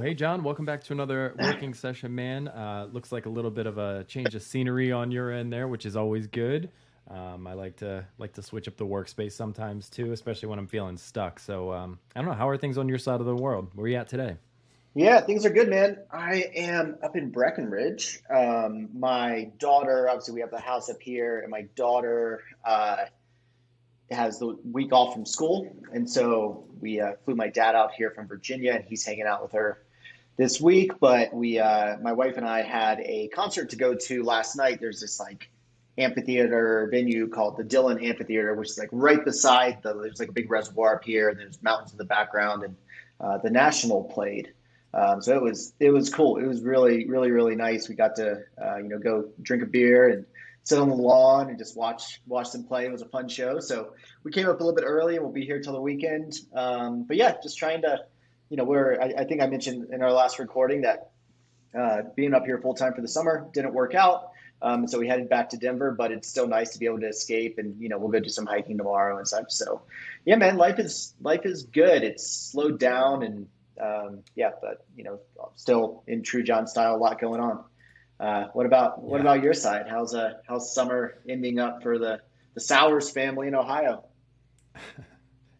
hey John, welcome back to another working session, man. Looks like a little bit of a change of scenery on your end there, which is always good. I like to switch up the workspace sometimes too, especially when I'm feeling stuck. So I don't know, how are things on your side of the world? Where are you at today? Yeah, things are good, man. I am up in Breckenridge. My daughter, obviously, we have the house up here, and my daughter has the week off from school. And so we flew my dad out here from Virginia, and he's hanging out with her this week. But my wife and I had a concert to go to last night. There's this like amphitheater venue called the Dillon Amphitheater, which is like right beside there's like a big reservoir up here, and there's mountains in the background, and the National played. So it was cool. It was really nice. We got to go drink a beer and sit on the lawn and just watch them play. It was a fun show. So we came up a little bit early and we'll be here till the weekend. But yeah, just trying to, I think I mentioned in our last recording that being up here full time for the summer didn't work out. So we headed back to Denver, but it's still nice to be able to escape, and we'll go do some hiking tomorrow and such. So yeah, man, life is good. It's slowed down, and yeah, but still in true John style, a lot going on. What Yeah. about your side? How's summer ending up for the Sowers family in Ohio?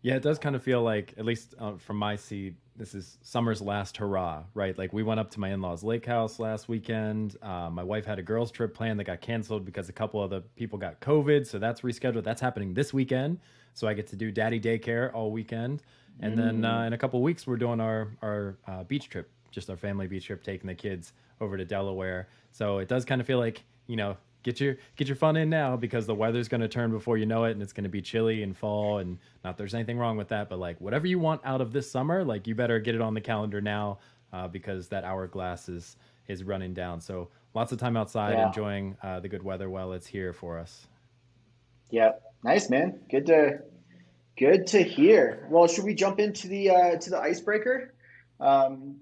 Yeah, it does kind of feel like, at least from my seat, this is summer's last hurrah, right? Like we went up to my in-laws' lake house last weekend. My wife had a girls' trip planned that got canceled because a couple of the people got COVID, so that's rescheduled. That's happening this weekend, so I get to do daddy daycare all weekend. And then Mm, in a couple of weeks, we're doing our beach trip, just our family beach trip, taking the kids over to Delaware. So it does kind of feel like, get your fun in now, because the weather's going to turn before you know it, and it's going to be chilly and fall. And not there's anything wrong with that, but like whatever you want out of this summer, like you better get it on the calendar now, because that hourglass is running down. So lots of time outside yeah, enjoying the good weather while it's here for us. yeah, nice, man. Good to hear. Well, should we jump into the icebreaker? Um,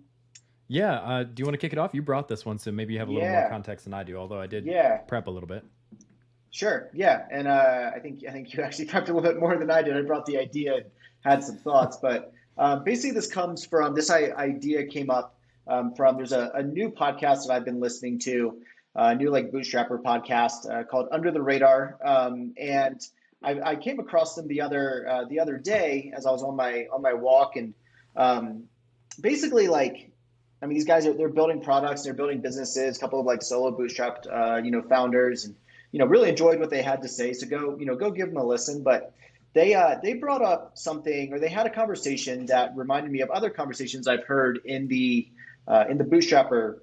Yeah, do you want to kick it off? You brought this one, so maybe you have a little more yeah, context than I do, although I did yeah. prep a little bit. Sure. Yeah. And I think you actually talked a little bit more than I did. I brought the idea and had some thoughts, but basically this comes from idea came up from there's a new podcast that I've been listening to, a new like bootstrapper podcast called Under the Radar, and I came across them the other day as I was on my walk, and um, basically like. I mean, these guys they're building products, they're building businesses, a couple of like solo bootstrapped, founders, and really enjoyed what they had to say. So go give them a listen. But they brought up something, or they had a conversation that reminded me of other conversations I've heard in the bootstrapper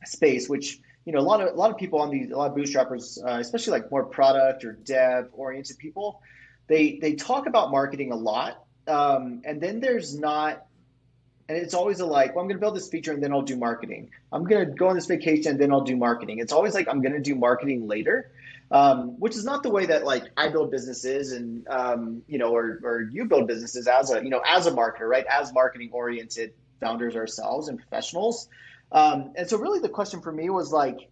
space, which a lot of people a lot of bootstrappers, especially like more product or dev oriented people, they talk about marketing a lot, and then there's not. And it's always a like, well, I'm going to build this feature and then I'll do marketing. I'm going to go on this vacation and then I'll do marketing. It's always like, I'm going to do marketing later, which is not the way that like I build businesses, and, or you build businesses as a marketer, right? As marketing oriented founders ourselves and professionals. And so really the question for me was like,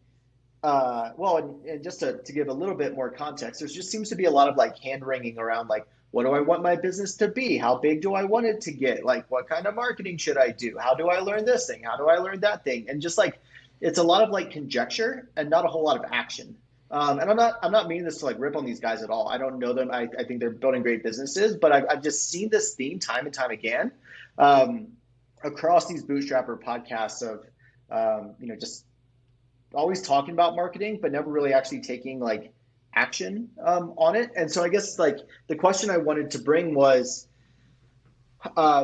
well, and just to give a little bit more context, there just seems to be a lot of like hand wringing around like, what do I want my business to be? How big do I want it to get? Like, what kind of marketing should I do? How do I learn this thing? How do I learn that thing? And just like, it's a lot of like conjecture and not a whole lot of action. And I'm not meaning this to like rip on these guys at all. I don't know them. I think they're building great businesses, but I've just seen this theme time and time again, um, across these bootstrapper podcasts of, just always talking about marketing, but never really actually taking like action on it. And so I guess like the question I wanted to bring was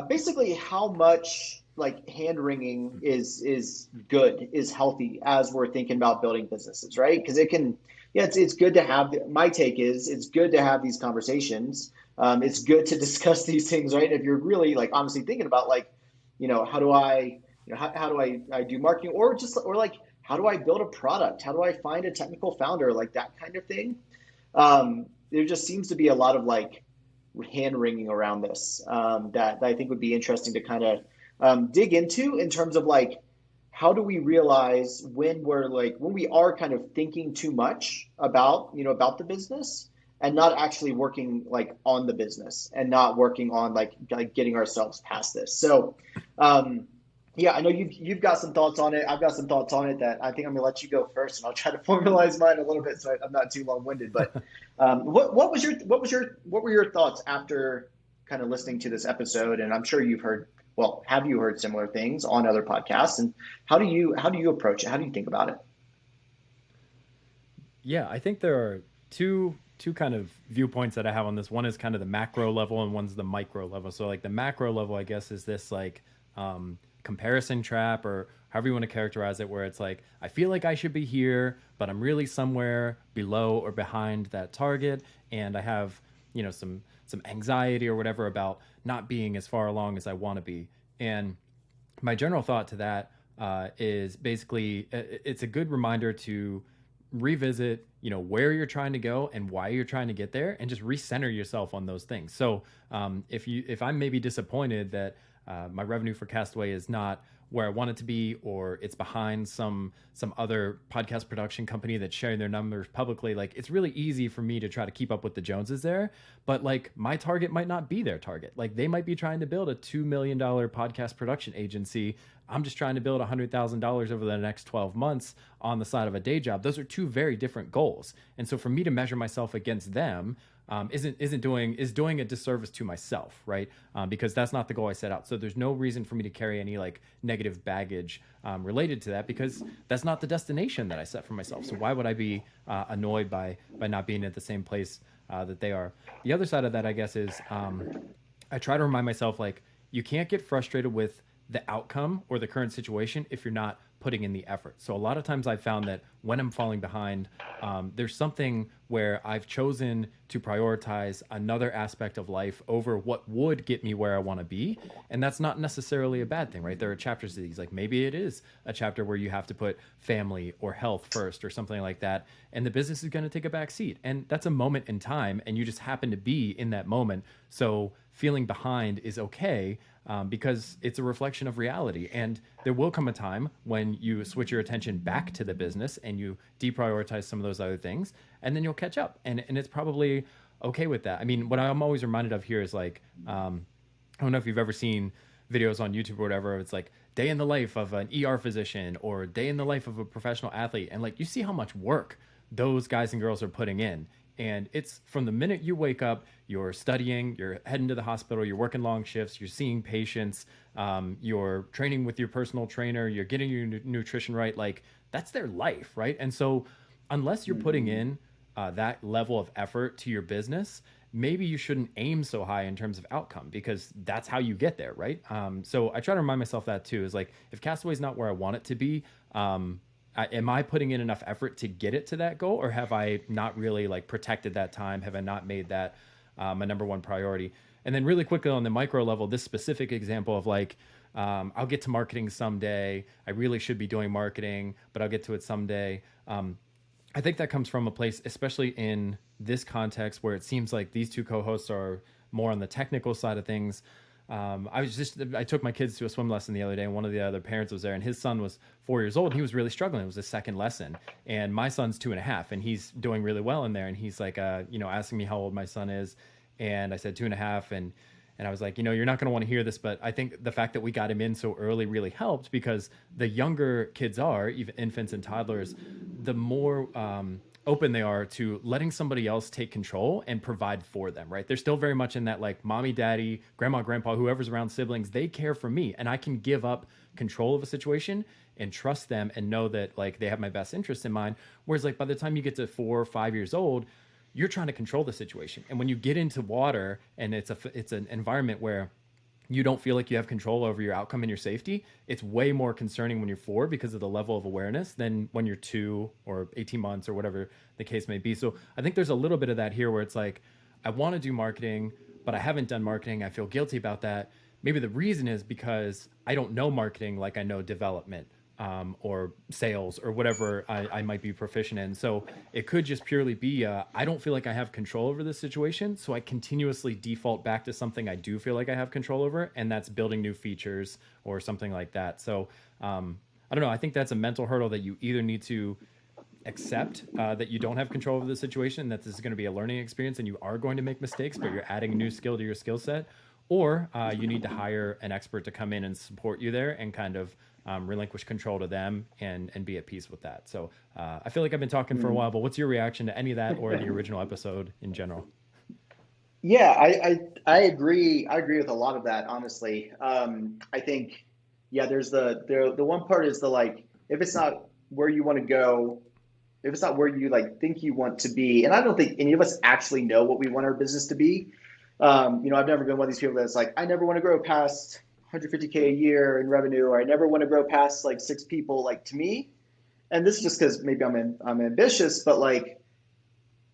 basically how much like hand wringing is good, is healthy as we're thinking about building businesses, right? Because it can, yeah, it's good to have. My take is it's good to have these conversations. It's good to discuss these things, right? If you're really like honestly thinking about like, how do I, how do I do marketing, or like how do I build a product? How do I find a technical founder, like that kind of thing? There just seems to be a lot of like hand wringing around this, that I think would be interesting to kind of dig into in terms of like how do we realize when we are kind of thinking too much about the business and not actually working like on the business and not working on like getting ourselves past this. So um, Yeah, I know you've got some thoughts on it. I've got some thoughts on it that I think I'm gonna let you go first, and I'll try to formalize mine a little bit so I'm not too long-winded. But what were your thoughts after kind of listening to this episode? And I'm sure you've heard, well, have you heard similar things on other podcasts? And how do you approach it? How do you think about it? Yeah, I think there are two kind of viewpoints that I have on this. One is kind of the macro level, and one's the micro level. So like the macro level, I guess, is this like comparison trap, or however you want to characterize it, where it's like I feel like I should be here, but I'm really somewhere below or behind that target, and I have some anxiety or whatever about not being as far along as I want to be. And my general thought to that is basically it's a good reminder to revisit where you're trying to go and why you're trying to get there, and just recenter yourself on those things. So if I'm maybe disappointed that my revenue for Castaway is not where I want it to be, or it's behind some other podcast production company that's sharing their numbers publicly, like it's really easy for me to try to keep up with the Joneses there. But like my target might not be their target. Like they might be trying to build a $2 million podcast production agency. I'm just trying to build $100,000 over the next 12 months on the side of a day job. Those are two very different goals. And so for me to measure myself against them is doing a disservice to myself, right? Because that's not the goal I set out. So there's no reason for me to carry any like negative baggage related to that, because that's not the destination that I set for myself. So why would I be annoyed by not being at the same place that they are? The other side of that, I guess, is I try to remind myself, like, you can't get frustrated with the outcome or the current situation if you're not putting in the effort. So a lot of times I've found that when I'm falling behind, there's something where I've chosen to prioritize another aspect of life over what would get me where I want to be. And that's not necessarily a bad thing, right? There are chapters of these, like maybe it is a chapter where you have to put family or health first or something like that. And the business is going to take a back seat. And that's a moment in time, and you just happen to be in that moment. So feeling behind is okay, because it's a reflection of reality. And there will come a time when you switch your attention back to the business and you deprioritize some of those other things, and then you'll catch up. And it's probably okay with that. I mean, what I'm always reminded of here is like, I don't know if you've ever seen videos on YouTube or whatever. It's like day in the life of an ER physician or day in the life of a professional athlete. And like, you see how much work those guys and girls are putting in. And it's from the minute you wake up, you're studying, you're heading to the hospital, you're working long shifts, you're seeing patients, you're training with your personal trainer, you're getting your nutrition right. Like that's their life, right? And so unless you're putting in that level of effort to your business, maybe you shouldn't aim so high in terms of outcome, because that's how you get there, right? So I try to remind myself that too, is like, if Castaway's not where I want it to be, am I putting in enough effort to get it to that goal, or have I not really like protected that time? Have I not made that my number one priority? And then really quickly on the micro level, this specific example of like, I'll get to marketing someday. I really should be doing marketing, but I'll get to it someday. I think that comes from a place, especially in this context where it seems like these two co-hosts are more on the technical side of things. I took my kids to a swim lesson the other day, and one of the other parents was there, and his son was 4 years old, and he was really struggling. It was his second lesson, and my son's 2.5, and he's doing really well in there. And he's like, asking me how old my son is, and I said 2.5, and I was like, you're not going to want to hear this, but I think the fact that we got him in so early really helped, because the younger kids are, even infants and toddlers, the more open they are to letting somebody else take control and provide for them, right? They're still very much in that like mommy, daddy, grandma, grandpa, whoever's around, siblings, they care for me, and I can give up control of a situation and trust them and know that like they have my best interest in mind. Whereas like by the time you get to 4 or 5 years old, you're trying to control the situation. And when you get into water and it's an environment where you don't feel like you have control over your outcome and your safety, it's way more concerning when you're 4 because of the level of awareness than when you're 2 or 18 months or whatever the case may be. So I think there's a little bit of that here where it's like, I want to do marketing, but I haven't done marketing. I feel guilty about that. Maybe the reason is because I don't know marketing like I know development, or sales or whatever I might be proficient in. So it could just purely be, I don't feel like I have control over this situation. So I continuously default back to something I do feel like I have control over, and that's building new features or something like that. So I don't know. I think that's a mental hurdle that you either need to accept, that you don't have control over the situation, that this is going to be a learning experience and you are going to make mistakes, but you're adding a new skill to your skill set, or you need to hire an expert to come in and support you there and kind of relinquish control to them and be at peace with that. So I feel like I've been talking for a while, but what's your reaction to any of that or the original episode in general? Yeah, I agree. I agree with a lot of that, honestly. I think, yeah, there's the one part is the like, if it's not where you want to go, if it's not where you like think you want to be, and I don't think any of us actually know what we want our business to be. I've never been one of these people that's like, I never want to grow past 150K a year in revenue, or I never want to grow past like 6 people. Like to me, and this is just because maybe I'm ambitious, but like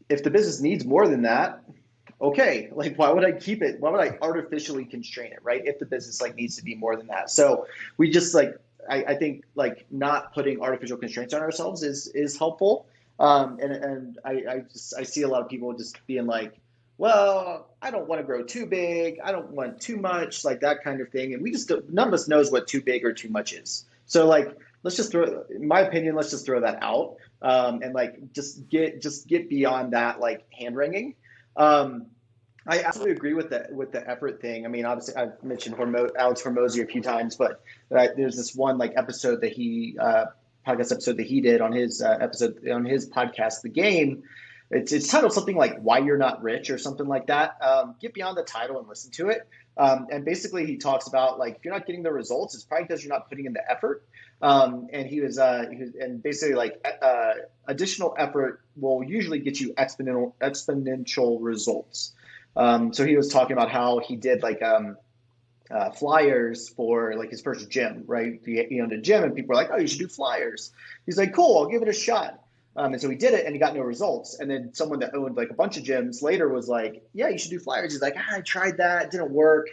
if the business needs more than that, okay, like why would I keep it? Why would I artificially constrain it, right? If the business like needs to be more than that. So we just like I think like not putting artificial constraints on ourselves is helpful. And I see a lot of people just being like, well, I don't want to grow too big. I don't want too much, like that kind of thing. And we just none of us knows what too big or too much is. So like let's just throw, in my opinion, let's just throw that out. And like just get beyond that like hand wringing. Um, I absolutely agree with the effort thing. I mean, obviously, I've mentioned Alex Hormozy a few times, but there's this one like episode that he podcast episode that he did on his episode on his podcast, The Game. It's titled something like "Why You're Not Rich" or something like that. Get beyond the title and listen to it. And basically, he talks about like if you're not getting the results, it's probably because you're not putting in the effort. And and basically like additional effort will usually get you exponential results. So he was talking about how he did like flyers for like his first gym, right? He owned a gym, and people were like, "Oh, you should do flyers." He's like, "Cool, I'll give it a shot." And so he did it, and he got no results. And then someone that owned like a bunch of gyms later was like, "Yeah, you should do flyers." He's like, I tried that, it didn't work."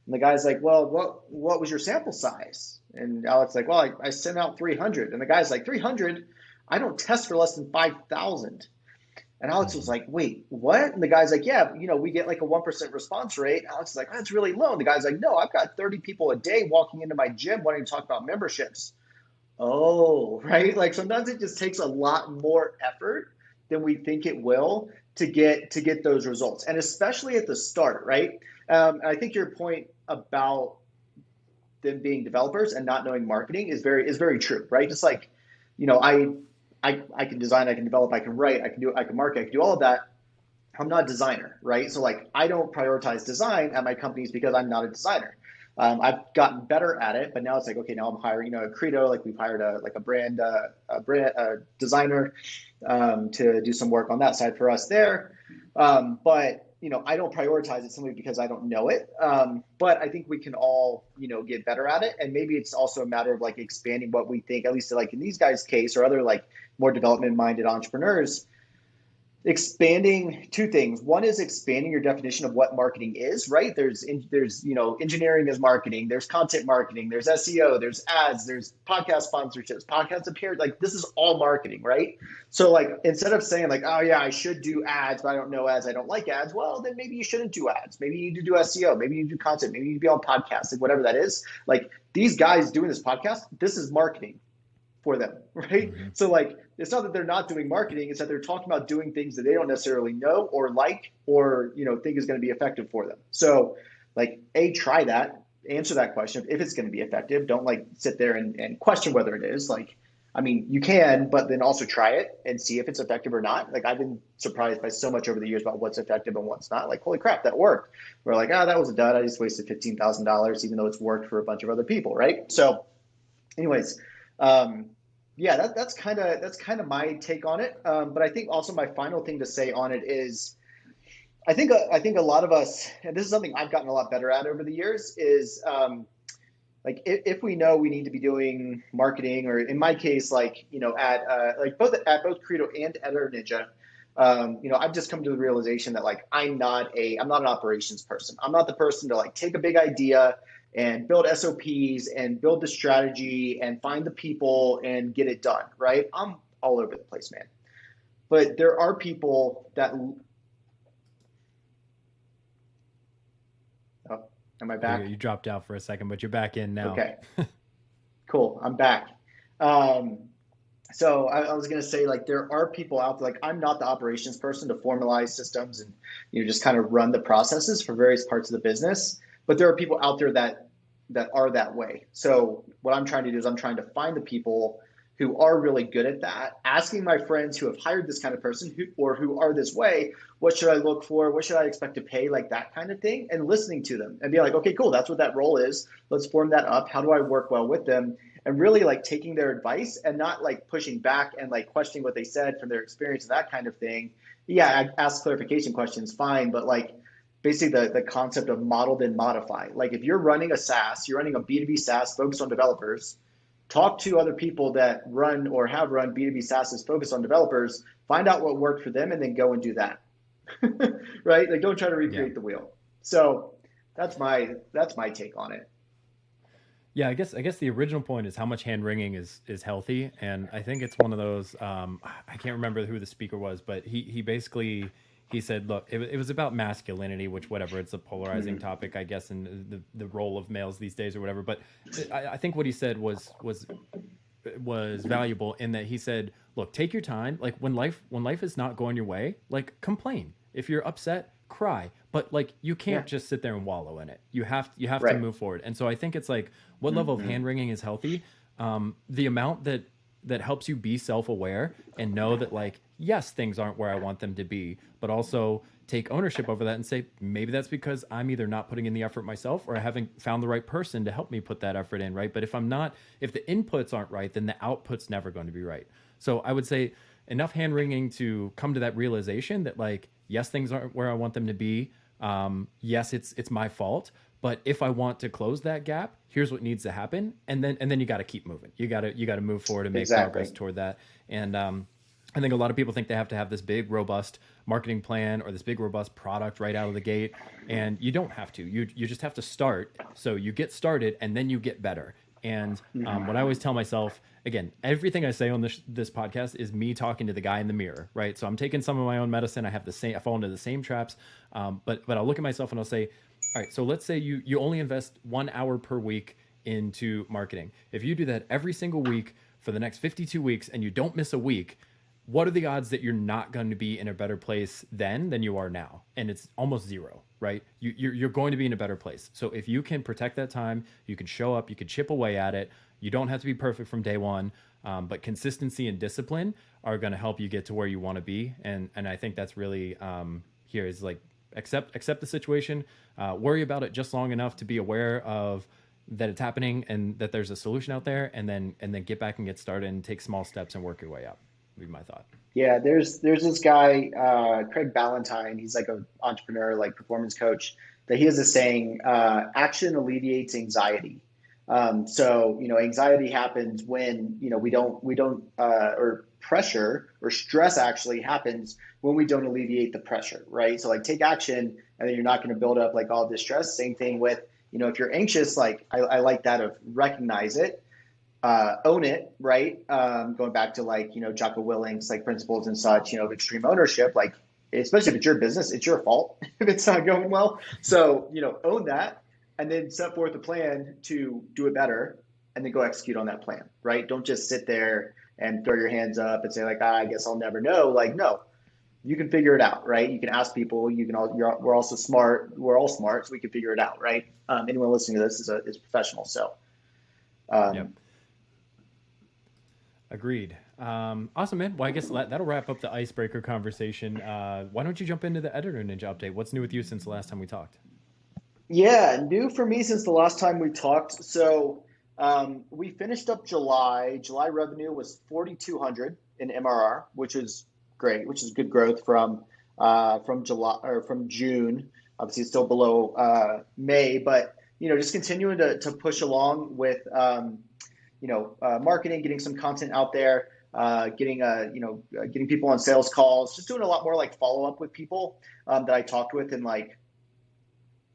And the guy's like, "Well, what was your sample size?" And Alex like, "Well, I sent out 300." And the guy's like, 300? I don't test for less than 5,000. And Alex was Mhm. like, "Wait, what?" And the guy's like, "Yeah, we get like a 1% response rate." Alex is like, "That's really low." And the guy's like, "No, I've got 30 people a day walking into my gym wanting to talk about memberships." Oh, right. Like sometimes it just takes a lot more effort than we think it will to get those results, and especially at the start, right? And I think your point about them being developers and not knowing marketing is very true, right? Just like, I can design, I can develop, I can write, I can market, I can do all of that. I'm not a designer, right? So like I don't prioritize design at my companies because I'm not a designer. I've gotten better at it, but now it's like, okay, now I'm hiring, a Credo, like we've hired a designer to do some work on that side for us there. But I don't prioritize it simply because I don't know it. But I think we can all, get better at it. And maybe it's also a matter of like expanding what we think, at least like in these guys' case or other like more development minded entrepreneurs, expanding two things. One is expanding your definition of what marketing is, right? There's engineering is marketing, there's content marketing, there's SEO, there's ads, there's podcast sponsorships, podcast appearance. Like this is all marketing, right? So like instead of saying like, oh yeah, I should do ads, but I don't know ads, I don't like ads, well then maybe you shouldn't do ads. Maybe you need to do SEO, maybe you do content, maybe you need to be on podcasts, like whatever that is. Like these guys doing this podcast, this is marketing for them, right? Mhm. So like it's not that they're not doing marketing, it's that they're talking about doing things that they don't necessarily know or like or think is going to be effective for them. So like try that, answer that question if it's going to be effective. Don't like sit there and question whether it is. Like I mean you can, but then also try it and see if it's effective or not. Like I've been surprised by so much over the years about what's effective and what's not. Like holy crap, that worked. We're like, that was a dud, I just wasted $15,000 even though it's worked for a bunch of other people, right? So anyways, um, yeah, that's kind of my take on it. But I think also my final thing to say on it is I think a lot of us, and this is something I've gotten a lot better at over the years, is like if we know we need to be doing marketing, or in my case, like at like both Credo and Editor Ninja. I've just come to the realization that like I'm not an operations person. I'm not the person to like take a big idea and build SOPs and build the strategy and find the people and get it done, right? I'm all over the place, man. But there are people that oh, am I Oh, back? you dropped out for a second, but you're back in now. Okay, cool. I'm back. Um, so I was gonna say like there are people out there, like I'm not the operations person to formalize systems and just kind of run the processes for various parts of the business. but there are people out there that are that way. So what I'm trying to do is I'm trying to find the people who are really good at that, asking my friends who have hired this kind of person or who are this way, what should I look for? What should I expect to pay? Like that kind of thing, and listening to them and be like, okay, cool, that's what that role is. Let's form that up. How do I work well with them? And really like taking their advice and not like pushing back and like questioning what they said from their experience and that kind of thing. Yeah, I ask clarification questions, fine, but like basically the concept of model then modify. Like if you're running a SaaS, you're running a B2B SaaS focused on developers, talk to other people that run or have run B2B SaaS focused on developers, find out what worked for them, and then go and do that. Right? Like don't try to Yeah. recreate the wheel. So that's my take on it. Yeah, I guess the original point is how much hand wringing is healthy, and I think it's one of those. I can't remember who the speaker was, but he basically he said, look, it was about masculinity, which whatever, it's a polarizing Mm-hmm. topic, I guess, in the role of males these days or whatever. But I think what he said was valuable in that he said, look, take your time. Like when life is not going your way, like complain. If you're upset, cry. But like you Yeah. can't just sit there and wallow in it. You have to Right. move forward. And so I think it's like what level of Mm-hmm. hand wringing is healthy? The amount that helps you be self-aware and know that like yes, things aren't where I want them to be, but also take ownership over that and say maybe that's because I'm either not putting in the effort myself or I haven't found the right person to help me put that effort in, right? But if the inputs aren't right, then the output's never going to be right. So I would say enough hand wringing to come to that realization that like yes, things aren't where I want them to be. Yes, it's my fault, but if I want to close that gap, here's what needs to happen, and then you got to keep moving. You got to move forward and make progress Exactly. toward that. And I think a lot of people think they have to have this big, robust marketing plan or this big, robust product right out of the gate, and you don't have to. You just have to start. So you get started, and then you get better. And Mm-hmm. what I always tell myself, again, everything I say on this podcast is me talking to the guy in the mirror, right? So I'm taking some of my own medicine. I fall into the same traps, but I'll look at myself and I'll say, all right, so let's say you only invest 1 hour per week into marketing. If you do that every single week for the next 52 weeks and you don't miss a week, what are the odds that you're not going to be in a better place then than you are now? And it's almost zero, right? You're going to be in a better place. So if you can protect that time, you can show up, you can chip away at it. You don't have to be perfect from day one, but consistency and discipline are going to help you get to where you want to be. And I think that's really here is like accept the situation, worry about it just long enough to be aware of that it's happening and that there's a solution out there, and then get back and get started and take small steps and work your way up. Would be my thought. Yeah, there's this guy, Craig Ballantyne. He's like an entrepreneur, like performance coach. That he has a saying: "Action alleviates anxiety." So anxiety happens when we don't or pressure or stress actually happens when we don't alleviate the pressure, right? So like take action, and then you're not going to build up like all this stress. Same thing with if you're anxious, like I like that of recognize it, own it, right? Going back to like, Jocko Willink's like principles and such, of extreme ownership, like especially if it's your business, it's your fault if it's not going well. So, own that and then set forth a plan to do it better and then go execute on that plan, right? Don't just sit there and throw your hands up and say like, I guess I'll never know. Like, no, you can figure it out, right? You can ask people, we're also smart. We're all smart. So we can figure it out, right? Anyone listening to this is a professional. So, Yep. um, Agreed. Awesome, man. Well, I guess that'll wrap up the icebreaker conversation. Why don't you jump into the Editor Ninja update? What's new with you since the last time we talked? Yeah, new for me since the last time we talked. So we finished up July. July revenue was 4,200 in MRR, which is great, which is good growth from July or from June. Obviously, it's still below May, but just continuing to push along with marketing, getting some content out there, getting people on sales calls, just doing a lot more like follow up with people that I talked with in like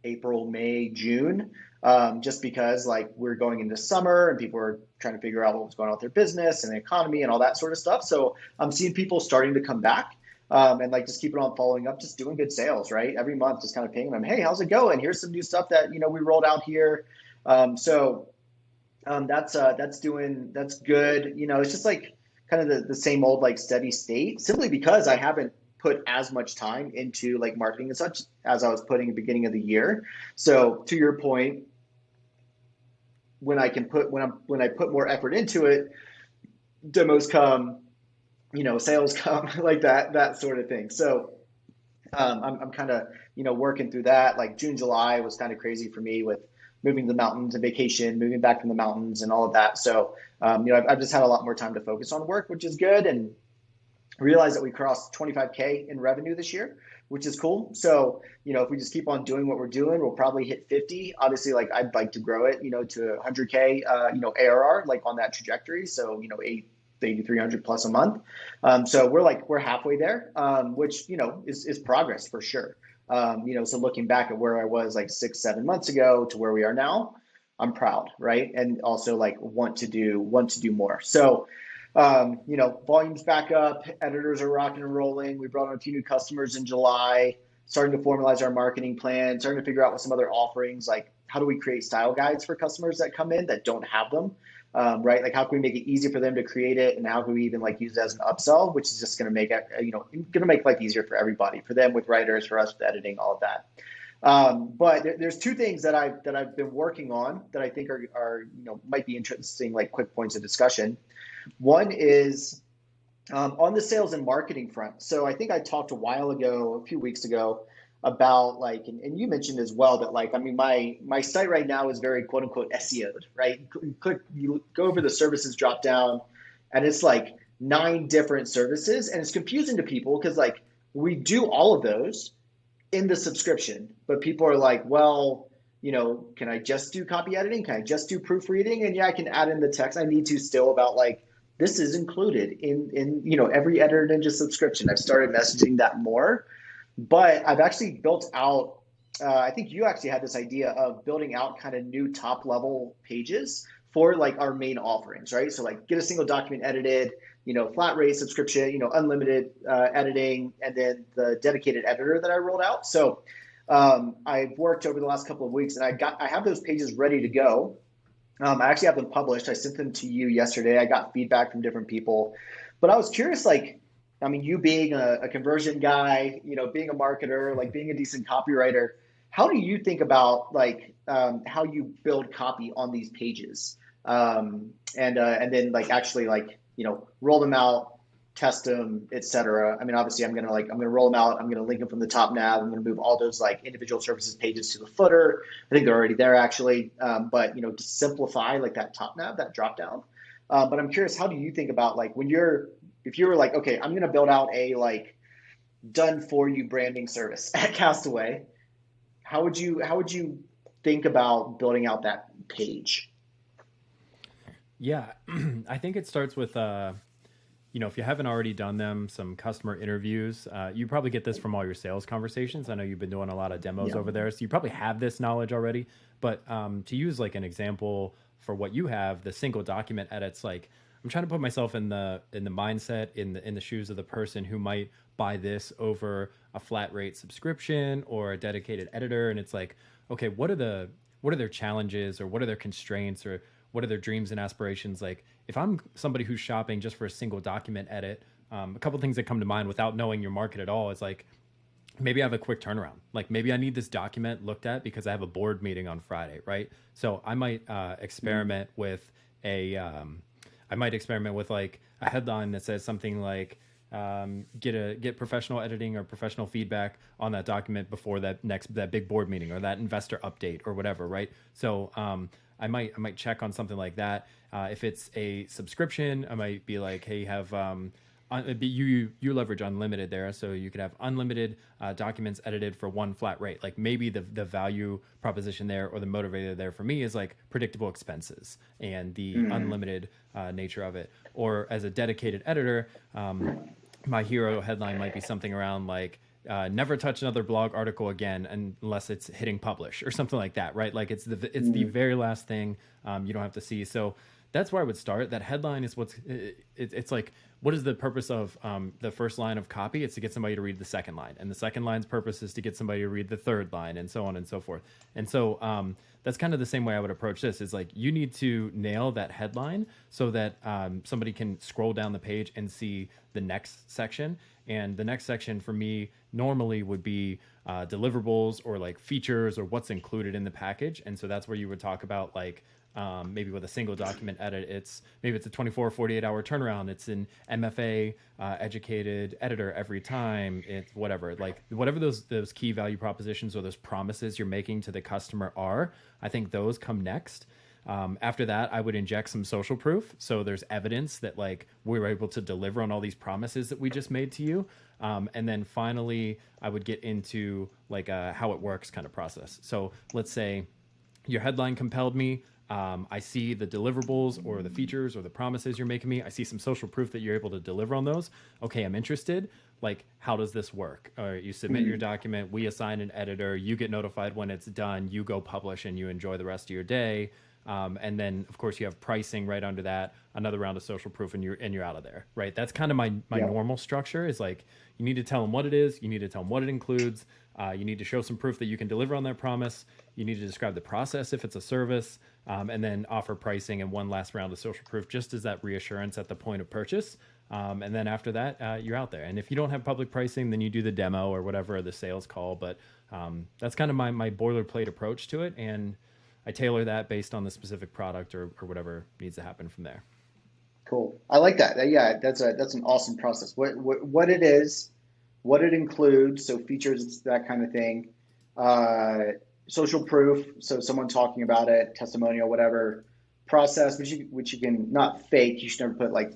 April, May, June, just because like we're going into summer and people are trying to figure out what was going on with their business and the economy and all that sort of stuff. So I'm seeing people starting to come back and like just keeping on following up, just doing good sales, right? Every month, just kind of pinging them, hey, how's it going? Here's some new stuff that we rolled out here. That's good. It's just like kind of the same old like steady state, simply because I haven't put as much time into like marketing and such as I was putting at the beginning of the year. So to your point, when I put more effort into it, demos come, sales come, like that sort of thing. So I'm kind of working through that. Like June, July was kind of crazy for me with moving to the mountains and vacation, moving back from the mountains and all of that. So I've just had a lot more time to focus on work, which is good. And realized that we crossed 25K in revenue this year, which is cool. So, if we just keep on doing what we're doing, we'll probably hit 50. Obviously, like I'd like to grow it, to 100K, ARR, like on that trajectory. So, 8,300 plus a month. So we're halfway there, which, is progress for sure. So looking back at where I was like 6-7 months ago to where we are now, I'm proud, right? And also like want to do more. So, volume's back up, editors are rocking and rolling. We brought on a few new customers in July, starting to formalize our marketing plan, starting to figure out what some other offerings, like how do we create style guides for customers that come in that don't have them, right? Like how can we make it easy for them to create it, and how can we even like use it as an upsell, which is just going to make it, going to make life easier for everybody, for them with writers, for us with editing, all of that. But there's two things that I've been working on that I think are might be interesting, like quick points of discussion. One is on the sales and marketing front. So I think I talked a few weeks ago, about like, and you mentioned as well that like, I mean, my site right now is very quote unquote SEO'd, right? You go over the services drop down, and it's like 9 different services, and it's confusing to people because like we do all of those in the subscription, but people are like, well, can I just do copy editing? Can I just do proofreading? And yeah, I can add in the text. I need to still about like, this is included in every Editor Ninja subscription. I've started messaging that more, but I've actually built out. I think you actually had this idea of building out kind of new top level pages for like our main offerings, right? So like get a single document edited, flat rate subscription, unlimited editing, and then the dedicated editor that I rolled out. So I've worked over the last couple of weeks, and I have those pages ready to go. I actually have them published. I sent them to you yesterday. I got feedback from different people, but I was curious, like, I mean, you being a conversion guy, being a marketer, like being a decent copywriter, how do you think about like how you build copy on these pages, and then like actually like roll them out, test them, etc. I mean, obviously, I'm gonna roll them out. I'm gonna link them from the top nav. I'm gonna move all those like individual services pages to the footer. I think they're already there actually, but to simplify like that top nav, that drop down. But I'm curious, how do you think about like if you were like, okay, I'm gonna build out a like done for you branding service at Castaway, how would you think about building out that page? Yeah, I think it starts with if you haven't already done them, some customer interviews. You probably get this from all your sales conversations. I know you've been doing a lot of demos over there, so you probably have this knowledge already. But to use like an example for what you have, the single document edits, like I'm trying to put myself in the mindset, in the shoes of the person who might buy this over a flat rate subscription or a dedicated editor, and it's like, okay, what are their challenges, or what are their constraints, or what are their dreams and aspirations? Like if I'm somebody who's shopping just for a single document edit, a couple things that come to mind without knowing your market at all is like, maybe I have a quick turnaround. Like maybe I need this document looked at because I have a board meeting on Friday, right? So I might experiment with like a headline that says something like, get professional editing or professional feedback on that document before that big board meeting or that investor update or whatever, right? So I might check on something like that. If it's a subscription, I might be like, hey, have you leverage unlimited there, so you could have unlimited documents edited for one flat rate. Like maybe the value proposition there, or the motivator there for me, is like predictable expenses and the unlimited nature of it. Or as a dedicated editor, my hero headline might be something around like, never touch another blog article again unless it's hitting publish or something like that, right? Like it's the very last thing you don't have to see. So that's where I would start. That headline is it's like, what is the purpose of the first line of copy? It's to get somebody to read the second line, and the second line's purpose is to get somebody to read the third line, and so on and so forth. And so that's kind of the same way I would approach this. Is like, you need to nail that headline so that somebody can scroll down the page and see the next section. And the next section for me normally would be deliverables or like features or what's included in the package. And so that's where you would talk about like, maybe with a single document edit, maybe it's a 24, 48 hour turnaround. It's an MFA educated editor every time. It's whatever, like whatever those key value propositions or those promises you're making to the customer are, I think those come next. After that, I would inject some social proof. So there's evidence that like we were able to deliver on all these promises that we just made to you. And then finally, I would get into like a how it works kind of process. So let's say your headline compelled me. I see the deliverables or the features or the promises you're making me. I see some social proof that you're able to deliver on those. Okay, I'm interested. Like, how does this work? Or you submit your document, we assign an editor, you get notified when it's done, you go publish, and you enjoy the rest of your day. And then, of course, you have pricing right under that, another round of social proof, and you're out of there, right? That's kind of my normal structure. Is like, you need to tell them what it is, you need to tell them what it includes, you need to show some proof that you can deliver on that promise, you need to describe the process if it's a service, and then offer pricing and one last round of social proof, just as that reassurance at the point of purchase. And then after that, you're out there. And if you don't have public pricing, then you do the demo or whatever, the sales call. But that's kind of my boilerplate approach to it. And I tailor that based on the specific product or whatever needs to happen from there. Cool. I like that. Yeah, that's an awesome process. What it is, what it includes, so features, that kind of thing. Social proof, so someone talking about it, testimonial, whatever. Process, which you can not fake. You should never put like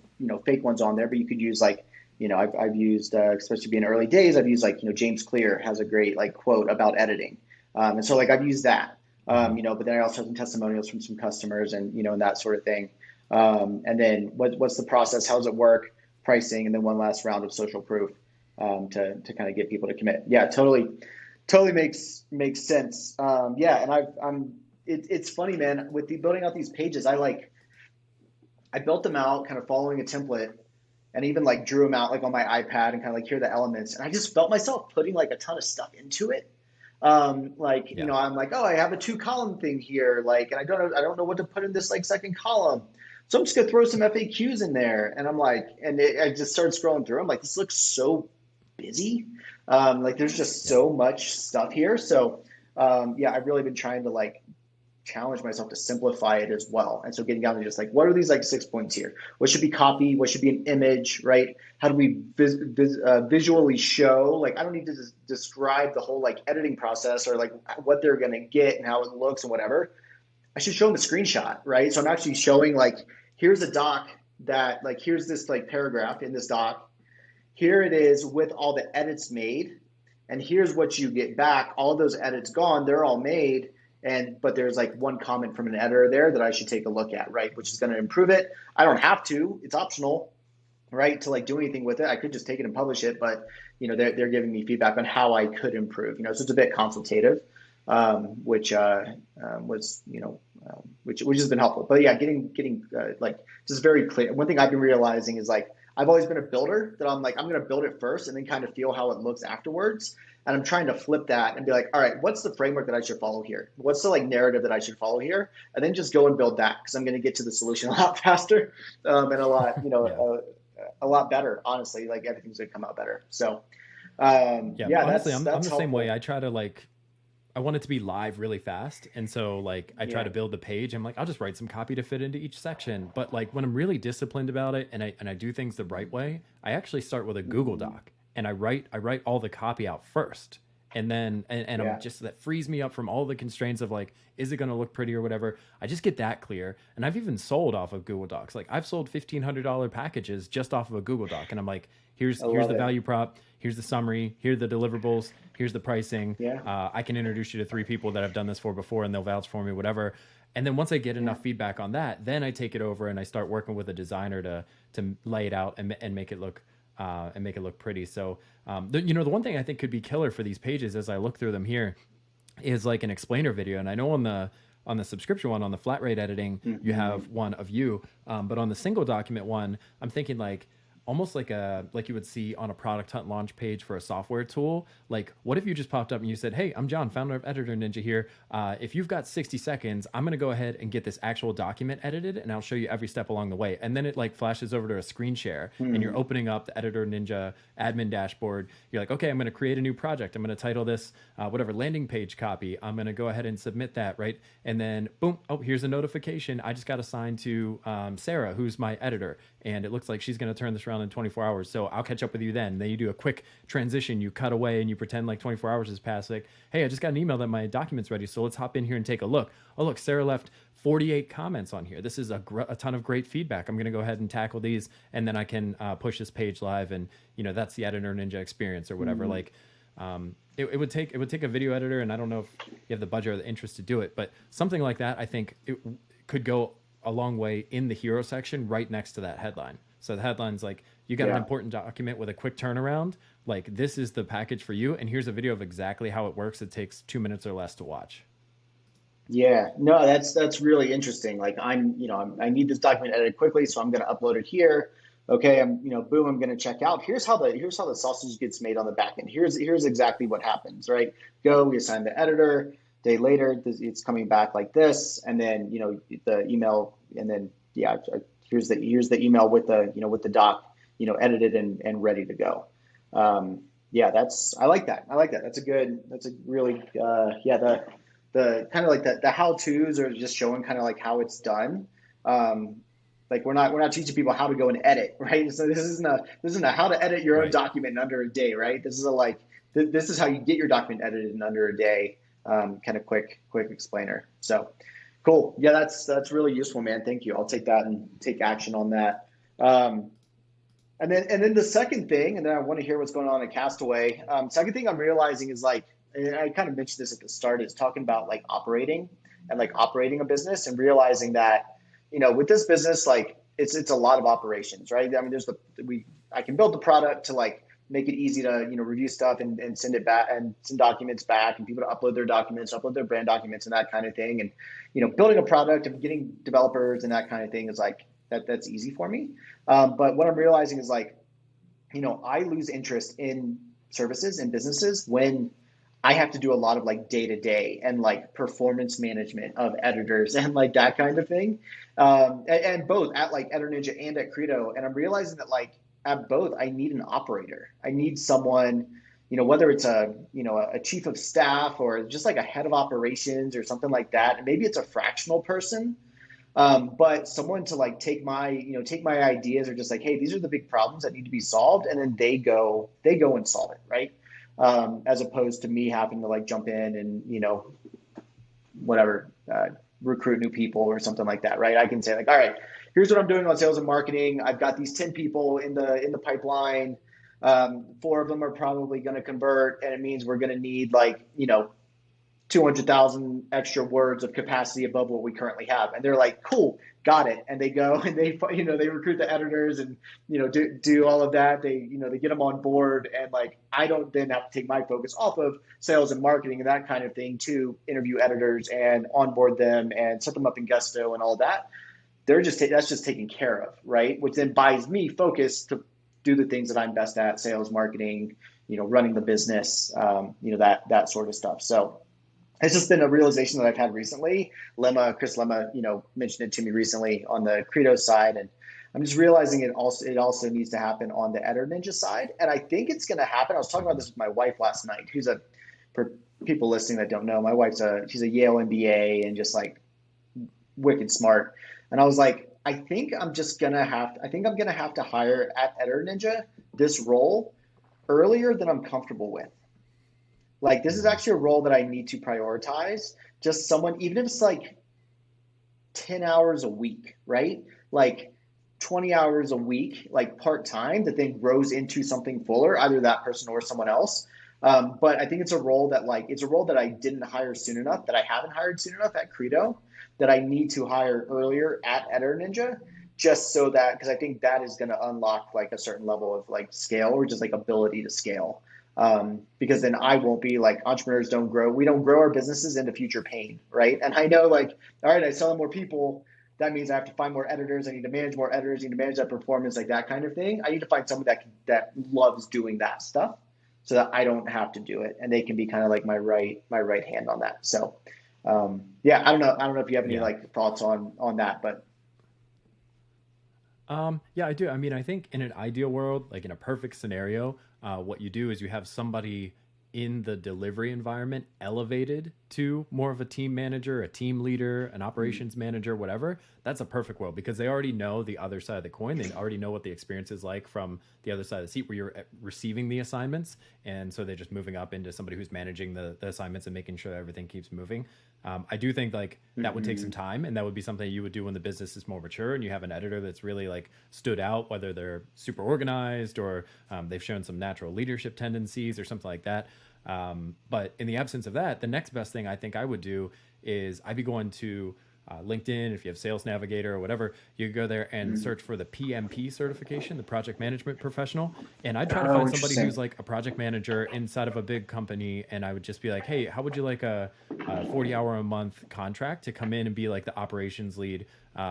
fake ones on there, but you could use like I've used especially being early days. I've used like James Clear has a great like quote about editing, and so like I've used that. But then I also have some testimonials from some customers and that sort of thing. And then what's the process? How does it work? Pricing, and then one last round of social proof to kind of get people to commit. Yeah, totally makes sense. Yeah, and it's funny, man, with building out these pages, I built them out kind of following a template, and even like drew them out like on my iPad and kind of like here are the elements, and I just felt myself putting like a ton of stuff into it. I'm like, oh, I have a 2-column thing here, like, and I don't know what to put in this like second column. So I'm just gonna throw some FAQs in there. And I'm like, I just started scrolling through. I'm like, this looks so busy. Like there's just so much stuff here. So I've really been trying to like challenge myself to simplify it as well. And so getting down to just like, what are these like 6 points here? What should be copy? What should be an image, right? How do we visually show? Like, I don't need to describe the whole like editing process or like what they're going to get and how it looks and whatever. I should show them a screenshot, right? So I'm actually showing like, here's a doc that like, here's this like paragraph in this doc. Here it is with all the edits made. And here's what you get back. All those edits gone, they're all made. But there's like one comment from an editor there that I should take a look at, right? Which is going to improve it. I don't have to, it's optional, right? To like do anything with it. I could just take it and publish it, but they're giving me feedback on how I could improve, so it's a bit consultative, which has been helpful. But yeah, getting like just very clear. One thing I've been realizing is like, I've always been a builder that I'm like, I'm going to build it first and then kind of feel how it looks afterwards. And I'm trying to flip that and be like, all right, what's the framework that I should follow here? What's the like narrative that I should follow here? And then just go and build that, because I'm going to get to the solution a lot faster and a lot, a lot better. Honestly, like everything's going to come out better. So honestly, I'm the helpful. same way. I try to like, I want it to be live really fast. And so like I try to build the page. I'm like, I'll just write some copy to fit into each section. But like when I'm really disciplined about it and I do things the right way, I actually start with a Google Doc and I write all the copy out first. And then, I'm just, that frees me up from all the constraints of like, is it going to look pretty or whatever? I just get that clear. And I've even sold off of Google Docs. Like I've sold $1,500 packages just off of a Google Doc. And I'm like, here's the value prop. Here's the summary. Here are the deliverables. Here's the pricing. I can introduce you to 3 people that I've done this for before and they'll vouch for me, whatever. And then once I get enough feedback on that, then I take it over and I start working with a designer to lay it out and make it look pretty. So, the one thing I think could be killer for these pages as I look through them here is like an explainer video. And I know on on the subscription one, on the flat rate editing, you Hmm. have one of you. But on the single document one, I'm thinking like almost like you would see on a product hunt launch page for a software tool. Like, what if you just popped up and you said, "Hey, I'm John, founder of Editor Ninja here. If you've got 60 seconds, I'm going to go ahead and get this actual document edited, and I'll show you every step along the way." And then it like flashes over to a screen share, and you're Hmm. opening up the Editor Ninja admin dashboard. You're like, "Okay, I'm going to create a new project. I'm going to title this whatever landing page copy. I'm going to go ahead and submit that, right?" And then boom, oh, here's a notification. I just got assigned to Sarah, who's my editor, and it looks like she's going to turn this around in 24 hours. So I'll catch up with you then. Then you do a quick transition. You cut away and you pretend like 24 hours has passed. Like, hey, I just got an email that my document's ready. So let's hop in here and take a look. Oh, look, Sarah left 48 comments on here. This is a ton of great feedback. I'm going to go ahead and tackle these, and then I can push this page live. And that's the Editor Ninja experience or whatever. Hmm. Like, it would take a video editor, and I don't know if you have the budget or the interest to do it, but something like that, I think it could go a long way in the hero section right next to that headline. So the headline's like, you got an Yeah. important document with a quick turnaround. Like, this is the package for you, and here's a video of exactly how it works. It takes 2 minutes or less to watch. Yeah, no, that's really interesting. Like I need this document edited quickly, so I'm going to upload it here. Okay, boom, I'm going to check out. Here's how the sausage gets made on the back end. Here's exactly what happens, right? Go, we assign the editor. Day later, it's coming back like this, and then the email, and then yeah, here's the email with the doc, edited and ready to go. Yeah, I like that. I like that. That's a really yeah, the kind of like the how tos are just showing kind of like how it's done. Um, like we're not teaching people how to go and edit, right? So this isn't a how to edit your own Right. document in under a day, right? This is a like this is how you get your document edited in under a day. Kind of quick explainer. So cool. Yeah, that's really useful, man. Thank you. I'll take that and take action on that. Um, and then the second thing, and then I want to hear what's going on at Castaway. Second thing I'm realizing is like, and I kind of mentioned this at the start, is talking about like operating and like operating a business and realizing that, with this business, like it's a lot of operations, right? I mean, I can build the product to like make it easy to, review stuff and send it back and send documents back and people to upload their documents, upload their brand documents and that kind of thing. And, building a product and getting developers and that kind of thing is like, that's easy for me. But what I'm realizing is like, I lose interest in services and businesses when I have to do a lot of like day to day and like performance management of editors and like that kind of thing. And both at like Editor Ninja and at Credo. And I'm realizing that like at both, I need an operator. I need someone, whether it's a chief of staff or just like a head of operations or something like that. And maybe it's a fractional person, but someone to like take my ideas or just like, hey, these are the big problems that need to be solved, and then they go and solve it, right? As opposed to me having to like jump in and whatever, recruit new people or something like that, right? I can say like, all right, here's what I'm doing on sales and marketing. I've got these 10 people in the pipeline. Four of them are probably going to convert, and it means we're going to need like 200,000 extra words of capacity above what we currently have. And they're like, cool, got it. And they go and they recruit the editors and, do all of that. They get them on board. And like, I don't then have to take my focus off of sales and marketing and that kind of thing to interview editors and onboard them and set them up in Gusto and all that. That's just taken care of, right? Which then buys me focus to do the things that I'm best at: sales, marketing, running the business, that sort of stuff. So it's just been a realization that I've had recently. Chris Lemma, mentioned it to me recently on the Credo side, and I'm just realizing it also needs to happen on the Editor Ninja side, and I think it's going to happen. I was talking about this with my wife last night, for people listening that don't know, my wife's she's a Yale MBA and just like wicked smart, and I was like, I think I'm gonna have to hire at Editor Ninja this role earlier than I'm comfortable with. Like this is Mm-hmm. actually a role that I need to prioritize. Just someone, even if it's like 10 hours a week, right? Like 20 hours a week, like part time, that then grows into something fuller, either that person or someone else. But I think it's a role that I didn't hire soon enough, that I haven't hired soon enough at Credo, that I need to hire earlier at Editor Ninja, just so that, because I think that is going to unlock like a certain level of like scale or just like ability to scale. because then I won't be like, entrepreneurs don't grow. We don't grow our businesses into future pain, right? And I know, like, all right, I sell more people. That means I have to find more editors. I need to manage more editors. I need to manage that performance, like that kind of thing. I need to find someone that loves doing that stuff, so that I don't have to do it, and they can be kind of like my right hand on that. So, yeah, I don't know if you have any Yeah. like thoughts on that, but Yeah, I do. I mean, I think in an ideal world, like in a perfect scenario, what you do is you have somebody in the delivery environment elevated to more of a team manager, a team leader, an operations manager, whatever. That's a perfect world because they already know the other side of the coin. They already know what the experience is like from the other side of the seat where you're receiving the assignments. And so they're just moving up into somebody who's managing the assignments and making sure that everything keeps moving. I do think like that would take some Mhm. time, and that would be something you would do when the business is more mature and you have an editor that's really like stood out, whether they're super organized or they've shown some natural leadership tendencies or something like that. But in the absence of that, the next best thing I think I would do is I'd be going to LinkedIn. If you have Sales Navigator or whatever, you go there and Mhm. search for the PMP certification, the Project Management Professional. And I'd try to Oh, find somebody who's interesting. like a project manager inside of a big company. And I would just be like, hey, how would you like a 40-hour a month contract to come in and be like the operations lead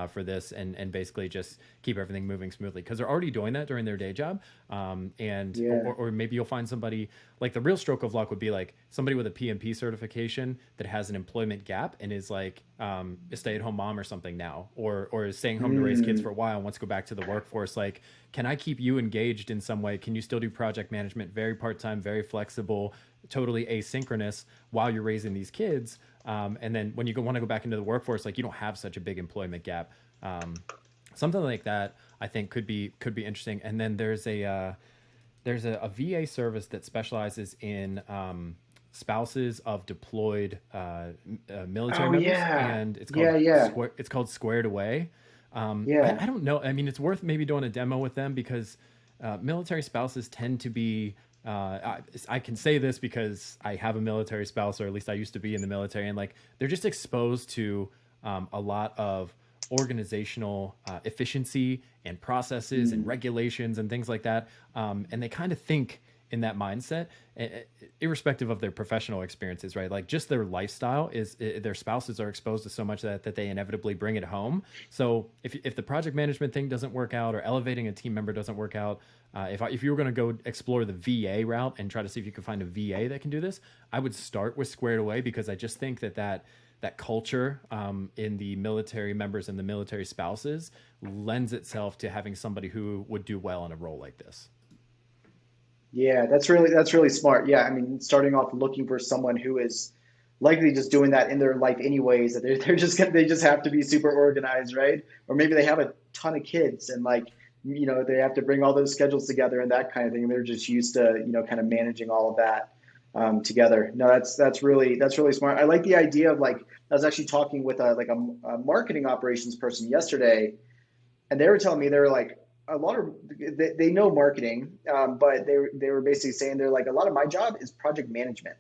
for this and basically just keep everything moving smoothly? Because they're already doing that during their day job. And Yeah. or maybe you'll find somebody like the real stroke of luck would be like somebody with a PMP certification that has an employment gap and is like a stay-at-home mom or something now, or is staying home to raise kids for Mm. a while and wants to go back to the workforce. Like, can I keep you engaged in some way? Can you still do project management, very part-time, very flexible, totally asynchronous while you're raising these kids? And then when you want to go back into the workforce, like you don't have such a big employment gap. Something like that, I think could be interesting. And then there's a VA service that specializes in spouses of deployed military Oh members, yeah. and it's called Yeah, yeah. It's called Squared Away. I Yeah. don't know. I mean, it's worth maybe doing a demo with them because military spouses tend to be. I can say this because I have a military spouse, or at least I used to be in the military, and like they're just exposed to a lot of organizational efficiency and processes and Mm. regulations and things like that. And they kind of think in that mindset, irrespective of their professional experiences, right? Like just their lifestyle is their spouses are exposed to so much that they inevitably bring it home. So if the project management thing doesn't work out or elevating a team member doesn't work out, if you were going to go explore the VA route and try to see if you could find a VA that can do this, I would start with Squared Away because I just think that culture in the military members and the military spouses lends itself to having somebody who would do well in a role like this. Yeah, that's really smart. Yeah, I mean, starting off looking for someone who is likely just doing that in their life anyways, that they just have to be super organized, right? Or maybe they have a ton of kids and like, they have to bring all those schedules together and that kind of thing. And they're just used to, kind of managing all of that together. No, that's really smart. I like the idea of like I was actually talking with a marketing operations person yesterday, and they were telling me they were like a lot of they know marketing, but they were basically saying they're like a lot of my job is project management.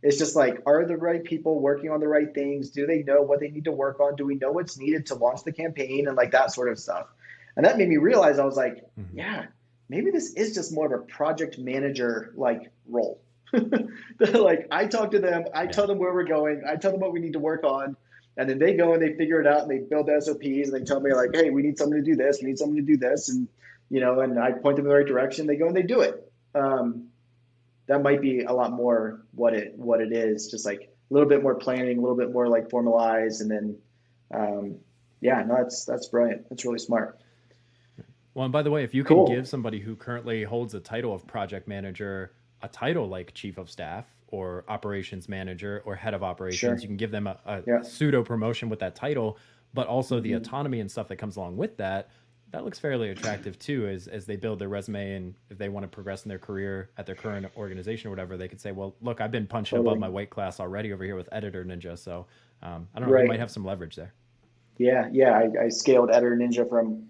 It's just like, are the right people working on the right things? Do they know what they need to work on? Do we know what's needed to launch the campaign and like that sort of stuff? And that made me realize I was like, Mm-hmm. yeah, maybe this is just more of a project manager like role. Like I talk to them, I Yeah. tell them where we're going, I tell them what we need to work on, and then they go and they figure it out and they build the SOPs and they tell me like, hey, we need someone to do this, we need someone to do this, and and I point them in the right direction. They go and they do it. That might be a lot more what it is, just like a little bit more planning, a little bit more like formalized, and then um, yeah, no, that's brilliant. That's really smart. Well, and by the way, if you can give Cool. somebody who currently holds a title of project manager a title like chief of staff or operations manager or head of operations, you Sure. can give them a Yeah. pseudo promotion with that title, but also the Hmm. autonomy and stuff that comes along with that. That looks fairly attractive too, as they build their resume and if they want to progress in their career at their current organization or whatever, they could say, "Well, look, I've been punching above my Totally. weight class already over here with Editor Ninja." So I don't know, you might Right. have some leverage there. Yeah. Yeah. I scaled EditorNinja from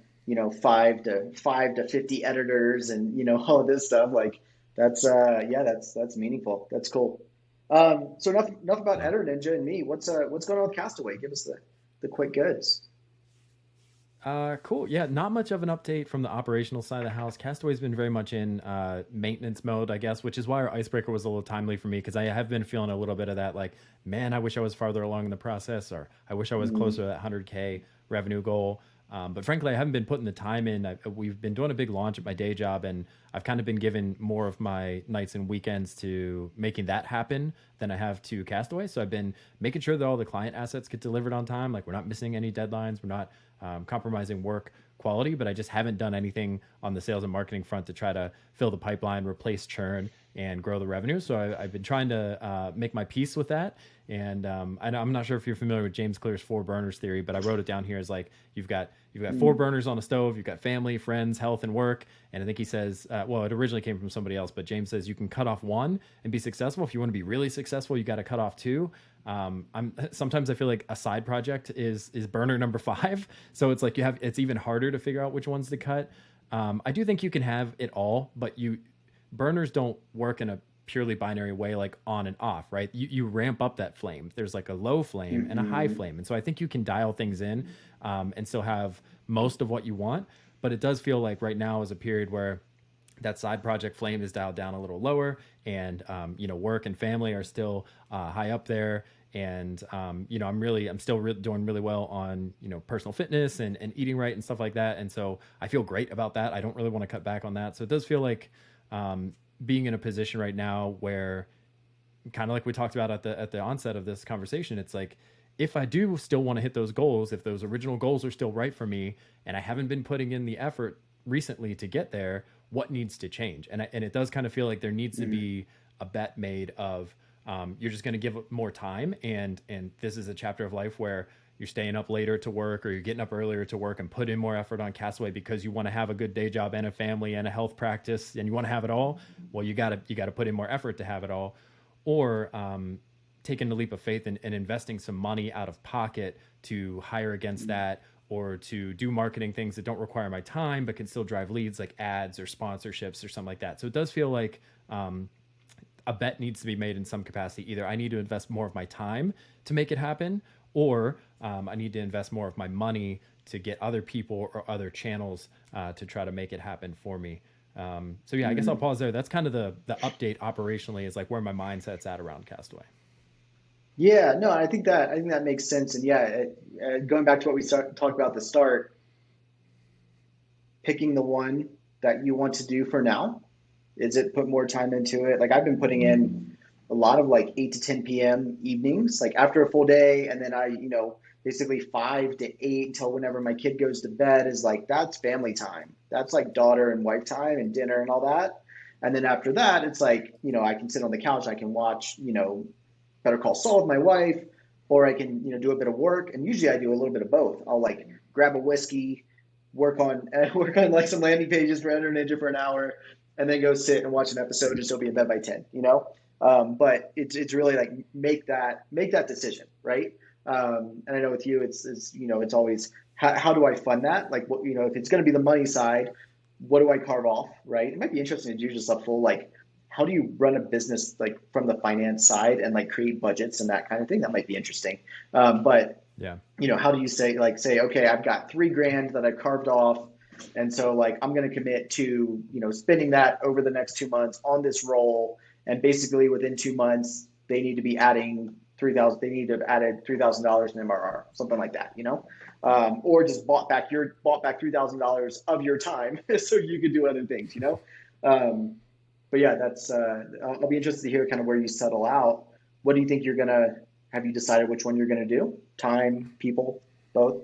five to 50 editors, and all of this stuff. Like that's yeah, that's meaningful. That's cool. So enough about Yeah. EditorNinja and me. What's going on with Castaway? Give us the quick goods. Cool. Yeah, not much of an update from the operational side of the house. Castaway's been very much in maintenance mode, I guess, which is why our icebreaker was a little timely for me because I have been feeling a little bit of that, like, man, I wish I was farther along in the process, or I wish I was Mm, closer to that 100K revenue goal. But frankly, I haven't been putting the time in. We've been doing a big launch at my day job, and I've kind of been given more of my nights and weekends to making that happen than I have to Castaway. So I've been making sure that all the client assets get delivered on time. Like we're not missing any deadlines. We're not compromising work quality, but I just haven't done anything on the sales and marketing front to try to fill the pipeline, replace churn, and grow the revenue. So I've been trying to make my peace with that. And I'm not sure if you're familiar with James Clear's 4 burners theory, but I wrote it down here as like you've got 4 burners on a stove, you've got family, friends, health, and work. And I think he says, well, it originally came from somebody else, but James says you can cut off one and be successful. If you want to be really successful, you got to cut off two. Sometimes I feel like a side project is burner number 5. So it's like it's even harder to figure out which ones to cut. I do think you can have it all, but burners don't work in a purely binary way, like on and off, right? You ramp up that flame. There's like a low flame and a high mhm, flame. And so I think you can dial things in and still have most of what you want. But it does feel like right now is a period where that side project flame is dialed down a little lower, and work and family are still high up there. And I'm still doing really well on personal fitness and eating right and stuff like that. And so I feel great about that. I don't really want to cut back on that. So it does feel like being in a position right now where, kind of like we talked about at the onset of this conversation, it's like if I do still want to hit those goals, if those original goals are still right for me, and I haven't been putting in the effort recently to get there, what needs to change? And it does kind of feel like there needs to mhm. be a bet made of you're just going to give it more time, and this is a chapter of life where you're staying up later to work or you're getting up earlier to work and put in more effort on Castaway because you want to have a good day job and a family and a health practice and you want to have it all. Well, you got to put in more effort to have it all, or taking the leap of faith and investing some money out of pocket to hire against that, or to do marketing things that don't require my time but can still drive leads, like ads or sponsorships or something like that. So it does feel like a bet needs to be made in some capacity. Either I need to invest more of my time to make it happen, or I need to invest more of my money to get other people or other channels to try to make it happen for me. So yeah, I guess I'll pause there. That's kind of the update operationally, is like where my mindset's at around Castaway. Yeah, no, I think that makes sense. And yeah, going back to what we talked about at the start, picking the one that you want to do for now. Is it put more time into it? Like I've been putting in a lot of like 8 to 10 p.m. evenings, like after a full day, and then basically 5 to 8 until whenever my kid goes to bed is like that's family time. That's like daughter and wife time and dinner and all that. And then after that, it's like, I can sit on the couch, I can watch, Better Call Saul with my wife, or I can, do a bit of work. And usually I do a little bit of both. I'll like grab a whiskey, work on like some landing pages for EditorNinja for an hour, and then go sit and watch an episode and still be in bed by 10. But it's really like make that decision, right? And I know with you, it's always how do I fund that? Like what if it's going to be the money side, what do I carve off, right? It might be interesting to do just a full like how do you run a business like from the finance side and like create budgets and that kind of thing. That might be interesting. But Yeah. how do you say, okay, I've got 3 grand that I carved off. And so like, I'm going to commit to, spending that over the next 2 months on this role. And basically within 2 months, they need to have added $3,000 in MRR, something like that, or just bought back $3,000 of your time so you could do other things. Um, but yeah, I'll be interested to hear kind of where you settle out. What do you think have you decided which one you're going to do? Time, people, both?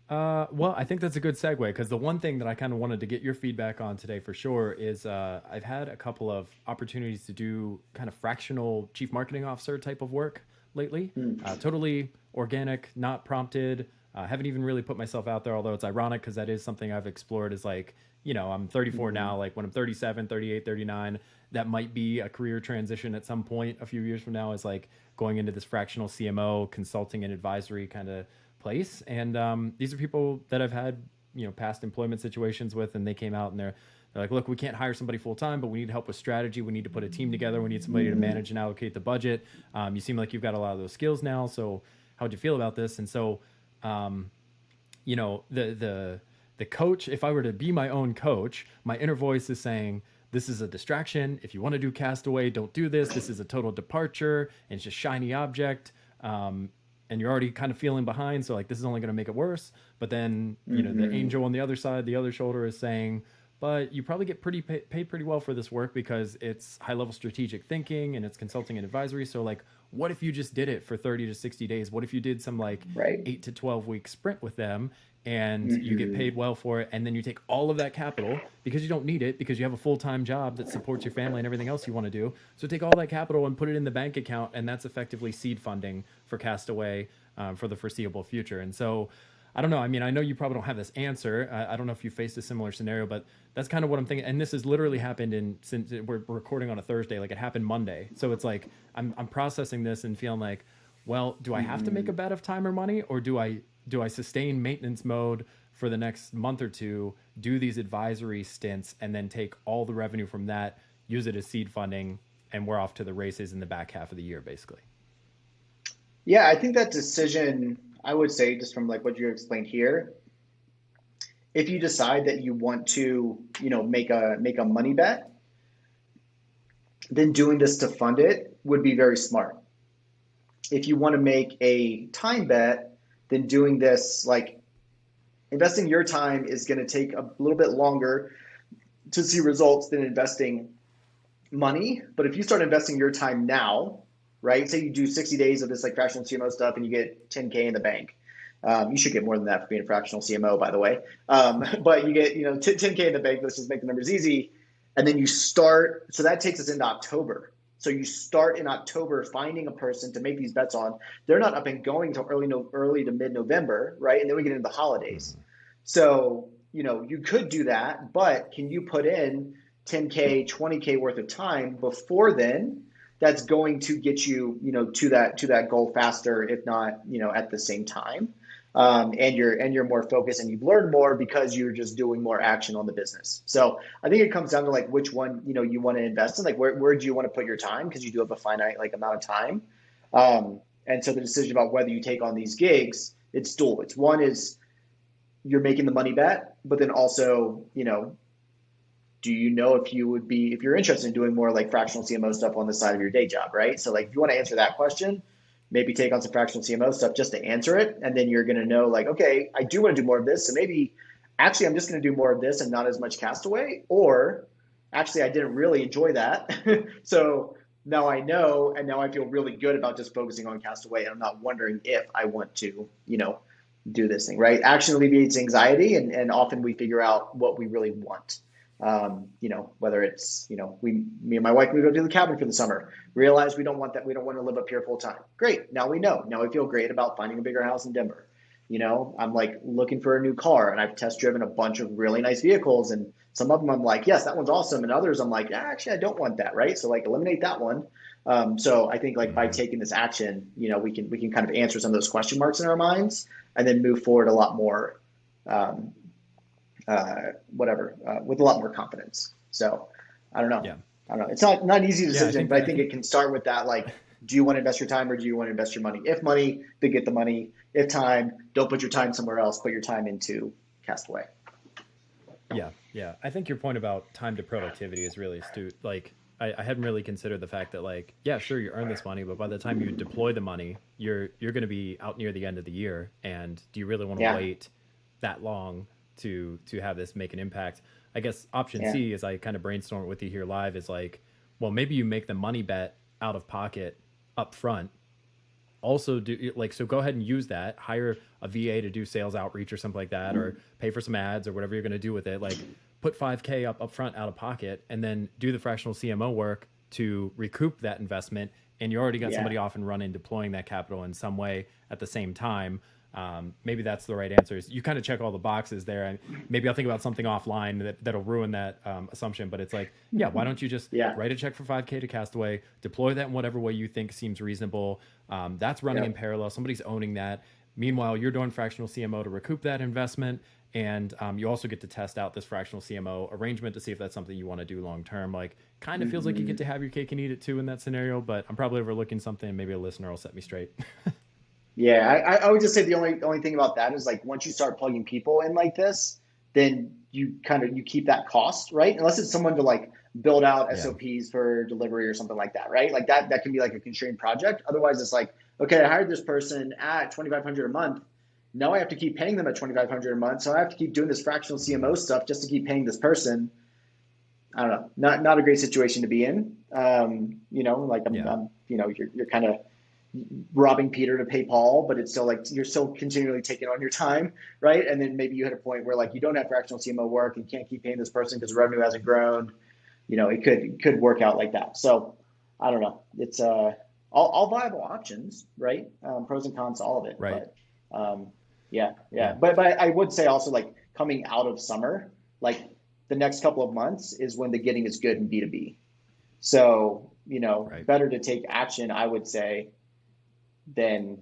Well, I think that's a good segue, because the one thing that I kind of wanted to get your feedback on today for sure is I've had a couple of opportunities to do kind of fractional chief marketing officer type of work lately. Hmm. Totally organic, not prompted. Haven't even really put myself out there, although it's ironic because that is something I've explored. Is like, I'm 34 Hmm. now. Like when I'm 37, 38, 39, that might be a career transition at some point a few years from now, is like going into this fractional CMO consulting and advisory kind of place. And these are people that I've had past employment situations with, and they came out and they're like, look, we can't hire somebody full time, but we need help with strategy. We need to put a team together. We need somebody to Hmm. manage and allocate the budget. You seem like you've got a lot of those skills now. So how would you feel about this? And so you know, the coach, if I were to be my own coach, my inner voice is saying, this is a distraction. If you want to do Castaway, don't do this. This is a total departure and it's just shiny object. And you're already kind of feeling behind. So like, this is only going to make it worse. But then, you know, the Mm-hmm. angel on the other side, the other shoulder is saying, but you probably get paid pretty well for this work because it's high level strategic thinking and it's consulting and advisory. So like, what if you just did it for 30 to 60 days? What if you did some like Right. 8 to 12 week sprint with them and you get Mm-hmm. paid well for it, and then you take all of that capital because you don't need it because you have a full-time job that supports your family and everything else you want to do. So take all that capital and put it in the bank account, and that's effectively seed funding for Castaway, for the foreseeable future. And so I don't know. I mean, I know you probably don't have this answer. I don't know if you faced a similar scenario, but that's kind of what I'm thinking. And this has literally happened since we're recording on a Thursday. Like, it happened Monday. So it's like I'm processing this and feeling like, well, do I have to make Mm-hmm. a bet of time or money, or do I sustain maintenance mode for the next month or two, do these advisory stints, and then take all the revenue from that, use it as seed funding, and we're off to the races in the back half of the year, basically. Yeah, I think that decision, I would say, just from like what you explained here, if you decide that you want to, make a money bet, then doing this to fund it would be very smart. If you want to make a time bet, then doing this, like investing your time is going to take a little bit longer to see results than investing money. But if you start investing your time now, right? Say you do 60 days of this like fractional CMO stuff and you get 10K in the bank. You should get more than that for being a fractional CMO, by the way. But you get 10K in the bank. Let's just make the numbers easy, and then you start. So that takes us into October. So you start in October finding a person to make these bets on. They're not up and going until early to mid November, right? And then we get into the holidays. Mhm. So you could do that, but can you put in 10K, 20K worth of time before then? That's going to get you, to that goal faster, if not, at the same time. And you're more focused and you've learned more because you're just doing more action on the business. So I think it comes down to like which one you want to invest in. Like where do you want to put your time, because you do have a finite like amount of time. And so the decision about whether you take on these gigs, it's dual. It's one is you're making the money bet, but then also, do you know if you're interested in doing more like fractional CMO stuff on the side of your day job, right? So like if you want to answer that question, maybe take on some fractional CMO stuff just to answer it, and then you're going to know like, okay, I do want to do more of this, so maybe actually I'm just going to do more of this and not as much Castaway, or actually I didn't really enjoy that, so now I know, and now I feel really good about just focusing on Castaway, and I'm not wondering if I want to, do this thing, right? Action alleviates anxiety, and often we figure out what we really want. Whether it's, me and my wife moved up to the cabin for the summer, realized we don't want that. We don't want to live up here full time. Great. Now we know. Now we feel great about finding a bigger house in Denver. I'm like looking for a new car, and I've test driven a bunch of really nice vehicles, and some of them I'm like, yes, that one's awesome. And others I'm like, actually, I don't want that. Right. So like eliminate that one. So I think like by Mhm. taking this action, we can kind of answer some of those question marks in our minds, and then move forward a lot more, um, with a lot more confidence. So I don't know. Yeah. I don't know. It's not an easy Yeah. I decision, think but that, I I think think, it can start with that. Like, do you want to invest your time, or do you want to invest your money? If money, then get the money. If time, don't put your time somewhere else. Put your time into Castaway. yeah. Yeah. I think your point about time to productivity is really astute. Like, I hadn't really considered the fact that, like, yeah, sure, you earn this money, but by the time you deploy the money, you're going to be out near the end of the year. And do you really want to Yeah, wait that long to have this make an impact? I guess option yeah, C, as I kind of brainstorm with you here live, is like, well, maybe you make the money bet out of pocket up front. Also, do like, so go ahead and use that. Hire a VA to do sales outreach or something like that, or pay for some ads or whatever you're going to do with it. Like, put 5K up front out of pocket, and then do the fractional CMO work to recoup that investment. And you already got yeah. somebody off and running, deploying that capital in some way at the same time. Maybe that's the right answer. Is you kind of check all the boxes there, and maybe I'll think about something offline that'll ruin that assumption. But it's like, yeah, why don't you just Yeah. write a check for 5K to Castaway, deploy that in whatever way you think seems reasonable. That's running in Yep. parallel. Somebody's owning that. Meanwhile, you're doing fractional CMO to recoup that investment, and you also get to test out this fractional CMO arrangement to see if that's something you want to do long term. Like, kind of feels like you get Hmm. to have your cake and eat it too in that scenario. But I'm probably overlooking something. Maybe a listener will set me straight. Yeah, I would just say the only thing about that is like once you start plugging people in like this, then you keep that cost, right? Unless it's someone to like build out Yeah. SOPs for delivery or something like that, right? Like that can be like a constrained project. Otherwise, it's like, okay, I hired this person at 2,500 a month. Now I have to keep paying them at 2,500 a month. So I have to keep doing this fractional CMO stuff just to keep paying this person. I don't know, not a great situation to be in. Like Yeah. you're kind of robbing Peter to pay Paul, but it's still like you're still continually taking on your time, right? And then maybe you hit a point where like you don't have fractional CMO work and can't keep paying this person because revenue hasn't grown. It could work out like that. So I don't know. It's all viable options, right? Pros and cons to all of it, Right. but yeah, yeah. Yeah. But I would say also like coming out of summer, like the next couple of months is when the getting is good in B2B. So, Right. better to take action, I would say, than,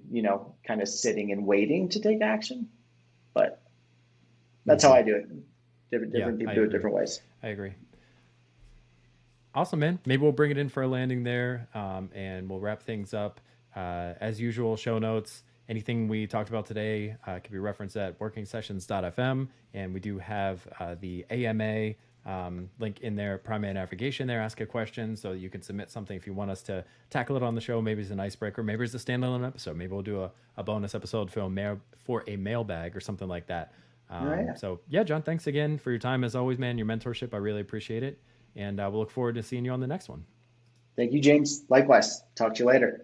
kind of sitting and waiting to take action. But that's how Hmm. I do it. Yeah, Different people I do it agree. different ways. I agree. Awesome, man. Maybe we'll bring it in for a landing there, and we'll wrap things up. As usual, show notes, anything we talked about today can be referenced at workingsessions.fm. And we do have the AMA link in there, primary navigation there, ask a question. So you can submit something if you want us to tackle it on the show. Maybe it's an icebreaker, maybe it's a standalone episode. Maybe we'll do a bonus episode for a mailbag or something like that. Yeah. So, yeah, John, thanks again for your time as always, man. Your mentorship, I really appreciate it. And we'll look forward to seeing you on the next one. Thank you, James. Likewise. Talk to you later.